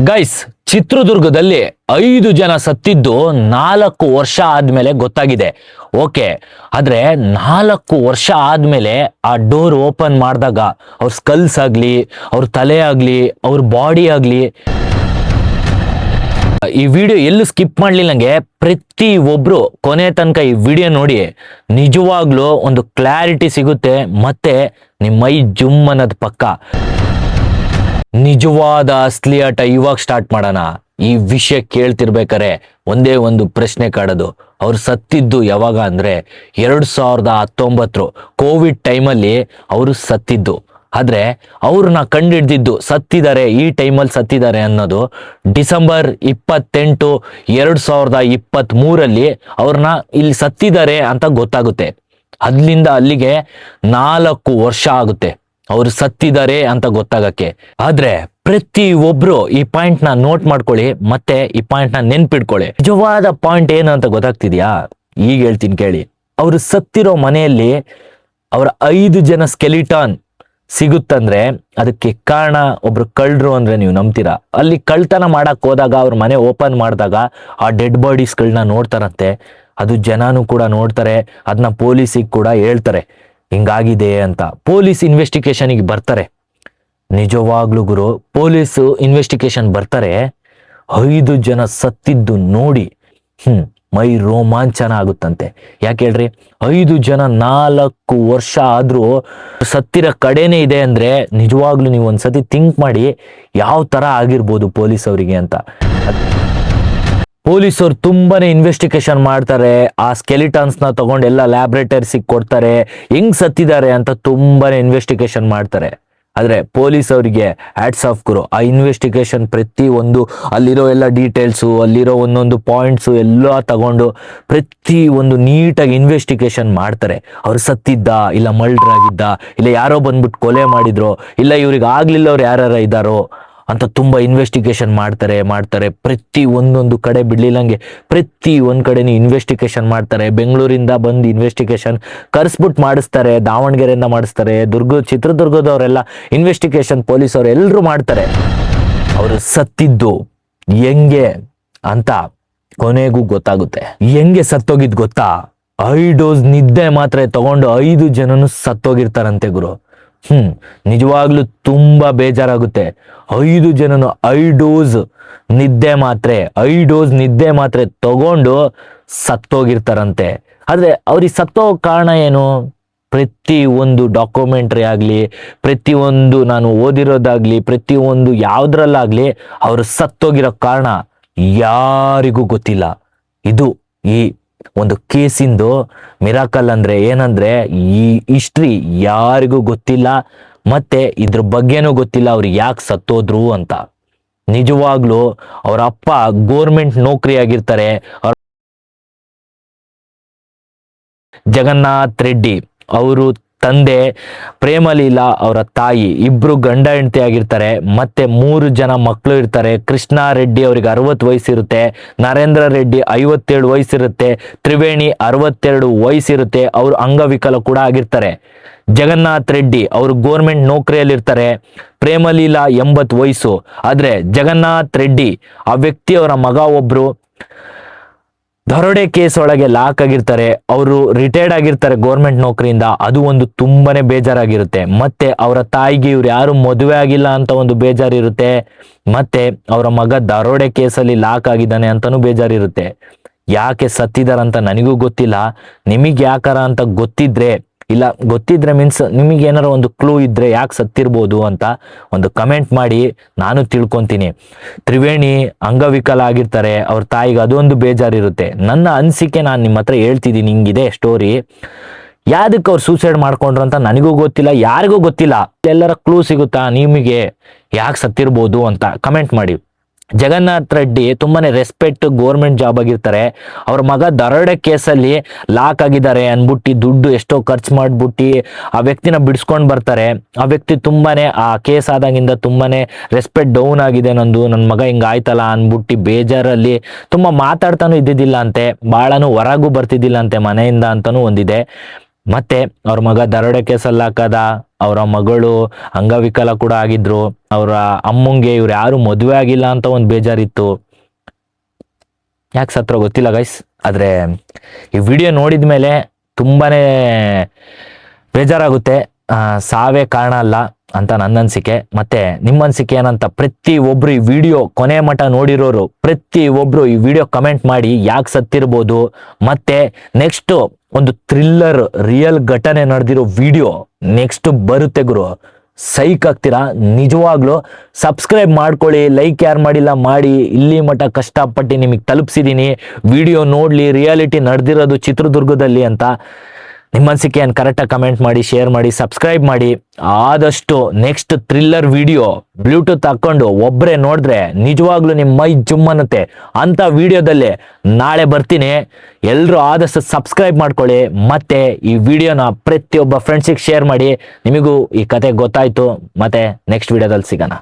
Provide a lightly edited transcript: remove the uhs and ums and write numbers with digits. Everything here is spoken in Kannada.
ಗೈಸ್, ಚಿತ್ರದುರ್ಗದಲ್ಲಿ 5 ಜನ ಸತ್ತಿದ್ದು 4 ವರ್ಷ ಆದ್ಮೇಲೆ ಗೊತ್ತಾಗಿದೆ. ಓಕೆ, ಆದ್ರೆ 4 ವರ್ಷ ಆದ್ಮೇಲೆ ಆ ಡೋರ್ ಓಪನ್ ಮಾಡಿದಾಗ ಅವ್ರ ಸ್ಕಲ್ಸ್ ಆಗ್ಲಿ, ಅವ್ರ ತಲೆ ಆಗ್ಲಿ, ಅವ್ರ ಬಾಡಿ ಆಗ್ಲಿ, ಈ ವಿಡಿಯೋ ಎಲ್ಲೂ ಸ್ಕಿಪ್ ಮಾಡ್ಲಿಲ್ಲಂಗೆ ಪ್ರತಿ ಒಬ್ರು ಕೊನೆ ತನಕ ಈ ವಿಡಿಯೋ ನೋಡಿ. ನಿಜವಾಗ್ಲೂ ಒಂದು ಕ್ಲಾರಿಟಿ ಸಿಗುತ್ತೆ, ಮತ್ತೆ ನಿಮ್ಮ ಮೈ ಜುಮ್ ಅನ್ನೋದು ಪಕ್ಕ. ನಿಜವಾದ ಅಸ್ಲಿ ಆಟ ಇವಾಗ ಸ್ಟಾರ್ಟ್ ಮಾಡೋಣ. ಈ ವಿಷಯ ಕೇಳ್ತಿರ್ಬೇಕಾರೆ ಒಂದೇ ಒಂದು ಪ್ರಶ್ನೆ ಕಾಡೋದು, ಅವ್ರು ಸತ್ತಿದ್ದು ಯಾವಾಗ ಅಂದ್ರೆ 2019 ಕೋವಿಡ್ ಟೈಮಲ್ಲಿ ಅವರು ಸತ್ತಿದ್ದು. ಆದ್ರೆ ಅವ್ರನ್ನ ಕಂಡಿಡ್ದಿದ್ದು ಸತ್ತಿದ್ದಾರೆ, ಈ ಟೈಮಲ್ಲಿ ಸತ್ತಿದ್ದಾರೆ ಅನ್ನೋದು ಡಿಸೆಂಬರ್ 28, 2023 ಅವ್ರನ್ನ ಇಲ್ಲಿ ಸತ್ತಿದ್ದಾರೆ ಅಂತ ಗೊತ್ತಾಗುತ್ತೆ. ಅಲ್ಲಿಂದ ಅಲ್ಲಿಗೆ 4 ವರ್ಷ ಆಗುತ್ತೆ ಅವ್ರು ಸತ್ತಿದ್ದಾರೆ ಅಂತ ಗೊತ್ತಾಗಕ್ಕೆ. ಆದ್ರೆ ಪ್ರತಿ ಒಬ್ರು ಈ ಪಾಯಿಂಟ್ ನ ನೋಟ್ ಮಾಡ್ಕೊಳ್ಳಿ, ಮತ್ತೆ ಈ ಪಾಯಿಂಟ್ ನ ನೆನ್ಪಿಡ್ಕೊಳ್ಳಿ. ನಿಜವಾದ ಪಾಯಿಂಟ್ ಏನು ಅಂತ ಗೊತ್ತಾಗ್ತಿದ್ಯಾ? ಈಗ ಹೇಳ್ತೀನಿ ಕೇಳಿ. ಅವ್ರು ಸತ್ತಿರೋ ಮನೆಯಲ್ಲಿ ಅವರ 5 ಜನ ಸ್ಕೆಲಿಟಾನ್ ಸಿಗುತ್ತಂದ್ರೆ ಅದಕ್ಕೆ ಕಾರಣ ಒಬ್ರು ಕಳ್ಳರು ಅಂದ್ರೆ ನೀವು ನಂಬ್ತೀರಾ? ಅಲ್ಲಿ ಕಳ್ತನ ಮಾಡಕ್ ಹೋದಾಗ ಅವ್ರ ಮನೆ ಓಪನ್ ಮಾಡಿದಾಗ ಆ ಡೆಡ್ ಬಾಡೀಸ್ಗಳನ್ನ ನೋಡ್ತಾರಂತೆ. ಅದು ಜನನು ಕೂಡ ನೋಡ್ತಾರೆ, ಅದನ್ನ ಪೊಲೀಸಿಗೆ ಕೂಡ ಹೇಳ್ತಾರೆ ಹಿಂಗಾಗಿದೆ ಅಂತ. ಪೊಲೀಸ್ ಇನ್ವೆಸ್ಟಿಗೇಷನ್ಗೆ ಬರ್ತಾರೆ. ನಿಜವಾಗ್ಲೂ ಗುರು, ಪೊಲೀಸ್ ಇನ್ವೆಸ್ಟಿಗೇಷನ್ ಬರ್ತಾರೆ. 5 ಜನ ಸತ್ತಿದ್ದು ನೋಡಿ ಮೈ ರೋಮಾಂಚನ ಆಗುತ್ತಂತೆ. ಯಾಕೆ ಹೇಳ್ರಿ? 5 ಜನ 4 ವರ್ಷ ಆದ್ರೂ ಸತ್ತಿರೋ ಕಡೆನೇ ಇದೆ ಅಂದ್ರೆ ನಿಜವಾಗ್ಲೂ ನೀವು ಒಂದ್ಸತಿ ಥಿಂಕ್ ಮಾಡಿ ಯಾವ ತರ ಆಗಿರ್ಬೋದು ಪೊಲೀಸ್ ಅವರಿಗೆ ಅಂತ. ಪೊಲೀಸರು ತುಂಬಾನೇ ಇನ್ವೆಸ್ಟಿಗೇಷನ್ ಮಾಡ್ತಾರೆ. ಆ ಸ್ಕೆಲಿಟನ್ಸ್ ನ ತಗೊಂಡು ಎಲ್ಲ ಲ್ಯಾಬ್ರೇಟರಿಸಿಗೆ ಕೊಡ್ತಾರೆ, ಹೆಂಗ್ ಸತ್ತಿದ್ದಾರೆ ಅಂತ ತುಂಬಾನೇ ಇನ್ವೆಸ್ಟಿಗೇಷನ್ ಮಾಡ್ತಾರೆ. ಆದ್ರೆ ಪೊಲೀಸ್ ಅವರಿಗೆ ಹ್ಯಾಟ್ಸ್ ಆಫ್ ಗುರು. ಆ ಇನ್ವೆಸ್ಟಿಗೇಷನ್ ಪ್ರತಿ ಒಂದು ಅಲ್ಲಿರೋ ಎಲ್ಲ ಡೀಟೇಲ್ಸು, ಅಲ್ಲಿರೋ ಒಂದೊಂದು ಪಾಯಿಂಟ್ಸು ಎಲ್ಲ ತಗೊಂಡು ಪ್ರತಿ ಒಂದು ನೀಟಾಗಿ ಇನ್ವೆಸ್ಟಿಗೇಷನ್ ಮಾಡ್ತಾರೆ. ಅವ್ರು ಸತ್ತಿದ್ದ, ಇಲ್ಲ ಮರ್ಡರ್ ಆಗಿದ್ದ, ಇಲ್ಲ ಯಾರೋ ಬಂದ್ಬಿಟ್ಟು ಕೊಲೆ ಮಾಡಿದ್ರು, ಇಲ್ಲ ಇವ್ರಿಗೆ ಆಗ್ಲಿಲ್ಲ ಅವ್ರು ಯಾರು ಇದ್ದಾರೋ ಅಂತ ತುಂಬಾ ಇನ್ವೆಸ್ಟಿಗೇಷನ್ ಮಾಡ್ತಾರೆ. ಪ್ರತಿ ಒಂದೊಂದು ಕಡೆ ಬಿಡ್ಲಿಲ್ಲಂಗೆ ಪ್ರತಿ ಒಂದ್ ಕಡೆನೂ ಇನ್ವೆಸ್ಟಿಗೇಷನ್ ಮಾಡ್ತಾರೆ. ಬೆಂಗಳೂರಿಂದ ಬಂದು ಇನ್ವೆಸ್ಟಿಗೇಷನ್ ಕರ್ಸ್ಬಿಟ್ಟು ಮಾಡಿಸ್ತಾರೆ, ದಾವಣಗೆರೆಯಿಂದ ಮಾಡಿಸ್ತಾರೆ, ಚಿತ್ರದುರ್ಗದವರೆಲ್ಲ ಇನ್ವೆಸ್ಟಿಗೇಷನ್ ಪೊಲೀಸ್ ಅವ್ರು ಎಲ್ಲರೂ ಮಾಡ್ತಾರೆ. ಅವರು ಸತ್ತಿದ್ದು ಹೆಂಗೆ ಅಂತ ಕೊನೆಗೂ ಗೊತ್ತಾಗುತ್ತೆ. ಹೆಂಗೆ ಸತ್ತೋಗಿದ್ ಗೊತ್ತಾ? 5 ಡೋಸ್ ನಿದ್ದೆ ಮಾತ್ರೆ ತಗೊಂಡು 5 ಜನನು ಸತ್ತೋಗಿರ್ತಾರಂತೆ ಗುರು. ನಿಜವಾಗ್ಲೂ ತುಂಬಾ ಬೇಜಾರಾಗುತ್ತೆ. 5 ಜನನು 5 ಡೋಸ್ ನಿದ್ದೆ ಮಾತ್ರೆ ತಗೊಂಡು ಸತ್ತೋಗಿರ್ತಾರಂತೆ. ಆದ್ರೆ ಅವ್ರಿಗೆ ಸತ್ತೋ ಕಾರಣ ಏನು? ಪ್ರತಿ ಒಂದು ಡಾಕ್ಯುಮೆಂಟ್ರಿ ಆಗ್ಲಿ, ಪ್ರತಿ ಒಂದು ನಾನು ಓದಿರೋದಾಗ್ಲಿ, ಪ್ರತಿ ಒಂದು ಯಾವ್ದ್ರಲ್ಲಾಗ್ಲಿ ಅವ್ರು ಸತ್ತೋಗಿರೋ ಕಾರಣ ಯಾರಿಗೂ ಗೊತ್ತಿಲ್ಲ. ಇದು ಈ ಒಂದು ಕೇಸಿಂದು ಮಿರಾಕಲ್ ಅಂದ್ರೆ ಏನಂದ್ರೆ ಈ ಹಿಸ್ಟ್ರಿ ಯಾರಿಗೂ ಗೊತ್ತಿಲ್ಲ, ಮತ್ತೆ ಇದ್ರ ಬಗ್ಗೆನೂ ಗೊತ್ತಿಲ್ಲ ಅವ್ರು ಯಾಕೆ ಸತ್ತೋದ್ರು ಅಂತ. ನಿಜವಾಗ್ಲೂ ಅವ್ರ ಅಪ್ಪ ಗೋರ್ಮೆಂಟ್ ನೌಕರಿ ಆಗಿರ್ತಾರೆ. ಜಗನ್ನಾಥ್ ರೆಡ್ಡಿ ಅವರು ತಂದೆ, ಪ್ರೇಮಲೀಲಾ ಅವರ ತಾಯಿ, ಇಬ್ರು ಗಂಡ ಹೆಂಡತಿ ಆಗಿರ್ತಾರೆ. ಮತ್ತೆ 3 ಜನ ಮಕ್ಕಳು ಇರ್ತಾರೆ. ಕೃಷ್ಣ ರೆಡ್ಡಿ ಅವ್ರಿಗೆ 60 ವಯಸ್ಸಿರುತ್ತೆ, ನರೇಂದ್ರ ರೆಡ್ಡಿ 57 ವಯಸ್ಸಿರುತ್ತೆ, ತ್ರಿವೇಣಿ 62 ವಯಸ್ಸಿರುತ್ತೆ. ಅವರು ಅಂಗವಿಕಲ ಕೂಡ ಆಗಿರ್ತಾರೆ. ಜಗನ್ನಾಥ್ ರೆಡ್ಡಿ ಅವರು ಗೋರ್ಮೆಂಟ್ ನೌಕರಿಯಲ್ಲಿ ಇರ್ತಾರೆ. ಪ್ರೇಮಲೀಲಾ 80 ವಯಸ್ಸು. ಆದ್ರೆ ಜಗನ್ನಾಥ್ ರೆಡ್ಡಿ ಆ ವ್ಯಕ್ತಿ ಅವರ ಮಗ ಒಬ್ರು ದರೋಡೆ ಕೇಸ್ ಒಳಗೆ ಲಾಕ್ ಆಗಿರ್ತಾರೆ. ಅವರು ರಿಟೈರ್ಡ್ ಆಗಿರ್ತಾರೆ ಗೋರ್ಮೆಂಟ್ ನೌಕರಿಯಿಂದ. ಅದು ಒಂದು ತುಂಬಾನೇ ಬೇಜಾರಾಗಿರುತ್ತೆ. ಮತ್ತೆ ಅವರ ತಾಯಿಗೆ ಇವ್ರು ಯಾರು ಮದುವೆ ಆಗಿಲ್ಲ ಅಂತ ಒಂದು ಬೇಜಾರಿರುತ್ತೆ. ಮತ್ತೆ ಅವರ ಮಗ ದರೋಡೆ ಕೇಸಲ್ಲಿ ಲಾಕ್ ಆಗಿದ್ದಾನೆ ಅಂತಾನೂ ಬೇಜಾರಿರುತ್ತೆ. ಯಾಕೆ ಸತ್ತಿದಾರಂತ ನನಗೂ ಗೊತ್ತಿಲ್ಲ. ನಿಮಗೆ ಯಾಕಾರ ಅಂತ ಗೊತ್ತಿದ್ರೆ ಮೀನ್ಸ್ ನಿಮಗೆ ಏನಾರ ಒಂದು ಕ್ಲೂ ಇದ್ರೆ ಯಾಕೆ ಸತ್ತಿರ್ಬೋದು ಅಂತ ಒಂದು ಕಮೆಂಟ್ ಮಾಡಿ, ನಾನು ತಿಳ್ಕೊಂತೀನಿ. ತ್ರಿವೇಣಿ ಅಂಗವಿಕಲ ಆಗಿರ್ತಾರೆ, ಅವ್ರ ತಾಯಿಗೆ ಅದೊಂದು ಬೇಜಾರಿರುತ್ತೆ. ನನ್ನ ಅನಿಸಿಕೆ ನಾನು ನಿಮ್ಮ ಹತ್ರ ಹೇಳ್ತಿದ್ದೀನಿ, ಹಿಂಗಿದೆ ಸ್ಟೋರಿ. ಯಾವ್ದಕ್ಕೆ ಅವ್ರು ಸೂಸೈಡ್ ಮಾಡ್ಕೊಂಡ್ರು ಅಂತ ನನಗೂ ಗೊತ್ತಿಲ್ಲ, ಯಾರಿಗೂ ಗೊತ್ತಿಲ್ಲ. ಎಲ್ಲರ ಕ್ಲೂ ಸಿಗುತ್ತಾ ನಿಮಗೆ ಯಾಕೆ ಸತ್ತಿರ್ಬೋದು ಅಂತ ಕಮೆಂಟ್ ಮಾಡಿ. ಜಗನ್ನಾಥ್ ರೆಡ್ಡಿ ತುಂಬಾನೇ ರೆಸ್ಪೆಕ್ಟ್ ಗೋರ್ಮೆಂಟ್ ಜಾಬ್ ಆಗಿರ್ತಾರೆ. ಅವ್ರ ಮಗ ದರೋಡೆ ಕೇಸಲ್ಲಿ ಲಾಕ್ ಆಗಿದ್ದಾರೆ ಅನ್ಬಿಟ್ಟು ದುಡ್ಡು ಎಷ್ಟೋ ಖರ್ಚು ಮಾಡ್ಬಿಟ್ಟು ಆ ವ್ಯಕ್ತಿನ ಬಿಡಿಸ್ಕೊಂಡು ಬರ್ತಾರೆ. ಆ ವ್ಯಕ್ತಿ ತುಂಬಾನೇ ಆ ಕೇಸ್ ಆದಾಗಿಂದ ತುಂಬಾನೇ ರೆಸ್ಪೆಕ್ಟ್ ಡೌನ್ ಆಗಿದೆ ನಂದು, ನನ್ನ ಮಗ ಹಿಂಗಾಯ್ತಲ್ಲ ಅನ್ಬಿಟ್ಟು ಬೇಜಾರಲ್ಲಿ ತುಂಬಾ ಮಾತಾಡ್ತಾನು ಇದ್ದಿದ್ದಿಲ್ಲ ಅಂತೆ, ಬಾಳನು ಹೊರಗೂ ಬರ್ತಿದ್ದಿಲ್ಲ ಅಂತೆ ಮನೆಯಿಂದ ಅಂತಾನು ಒಂದಿದೆ. ಮತ್ತೆ ಅವ್ರ ಮಗ ದರೋಡೆ ಕೇಸಲ್ಲಿ ಹಾಕದ, ಅವರ ಮಗಳು ಅಂಗವಿಕಲ ಕೂಡ ಆಗಿದ್ರು, ಅವರ ಅಮ್ಮಂಗೆ ಇವ್ರು ಯಾರು ಮದುವೆ ಆಗಿಲ್ಲ ಅಂತ ಒಂದು ಬೇಜಾರಿತ್ತು. ಯಾಕೆ ಸತ್ರೋ ಗೊತ್ತಿಲ್ಲ ಗೈಸ್, ಆದ್ರೆ ಈ ವಿಡಿಯೋ ನೋಡಿದ ಮೇಲೆ ತುಂಬಾನೇ ಬೇಜಾರಾಗುತ್ತೆ. ಸಾವೇ ಕಾರಣ ಅಲ್ಲ ಅಂತ ನನ್ನ ಅನಿಸಿಕೆ. ಮತ್ತೆ ನಿಮ್ಮ ಅನಿಸಿಕೆ ಏನಂತ ಪ್ರತಿ ಒಬ್ರು ಈ ವಿಡಿಯೋ ಕೊನೆ ಮಠ ನೋಡಿರೋರು ಪ್ರತಿ ಒಬ್ರು ಈ ವಿಡಿಯೋ ಕಮೆಂಟ್ ಮಾಡಿ ಯಾಕೆ ಸತ್ತಿರ್ಬೋದು. ಮತ್ತೆ ನೆಕ್ಸ್ಟ್ ಒಂದು ಥ್ರಿಲ್ಲರ್ ರಿಯಲ್ ಘಟನೆ ನಡೆದಿರೋ ವಿಡಿಯೋ ನೆಕ್ಸ್ಟ್ ಬರುತ್ತೆ ಗುರು, ಸೈಕ್ ಆಗ್ತೀರಾ ನಿಜವಾಗ್ಲು. ಸಬ್ಸ್ಕ್ರೈಬ್ ಮಾಡ್ಕೊಳ್ಳಿ, ಲೈಕ್ ಯಾರು ಮಾಡಿಲ್ಲ ಮಾಡಿ. ಇಲ್ಲಿ ಮಟ್ಟ ಕಷ್ಟಪಟ್ಟು ನಿಮಗೆ ತಲುಪಿಸಿದ್ದೀನಿ. ವಿಡಿಯೋ ನೋಡ್ಲಿ ರಿಯಾಲಿಟಿ ನಡೆದಿರೋದು ಚಿತ್ರದುರ್ಗದಲ್ಲಿ ಅಂತ. ನಿಮ್ಮ ಅನಿಸಿಕೆಯನ್ನು ಕರೆಕ್ಟಾಗಿ ಕಮೆಂಟ್ ಮಾಡಿ, ಶೇರ್ ಮಾಡಿ, ಸಬ್ಸ್ಕ್ರೈಬ್ ಮಾಡಿ. ಆದಷ್ಟು ನೆಕ್ಸ್ಟ್ ಥ್ರಿಲ್ಲರ್ ವಿಡಿಯೋ ಬ್ಲೂಟೂತ್ ಹಾಕೊಂಡು ಒಬ್ಬರೇ ನೋಡಿದ್ರೆ ನಿಜವಾಗ್ಲೂ ನಿಮ್ಮ ಮೈ ಜುಮ್ ಅನ್ನುತ್ತೆ ಅಂತ ವಿಡಿಯೋದಲ್ಲಿ ನಾಳೆ ಬರ್ತೀನಿ. ಎಲ್ಲರೂ ಆದಷ್ಟು ಸಬ್ಸ್ಕ್ರೈಬ್ ಮಾಡ್ಕೊಳ್ಳಿ. ಮತ್ತೆ ಈ ವಿಡಿಯೋನ ಪ್ರತಿಯೊಬ್ಬ ಫ್ರೆಂಡ್ಸಿಗೆ ಶೇರ್ ಮಾಡಿ. ನಿಮಗೂ ಈ ಕತೆ ಗೊತ್ತಾಯ್ತು. ಮತ್ತೆ ನೆಕ್ಸ್ಟ್ ವಿಡಿಯೋದಲ್ಲಿ ಸಿಗೋಣ.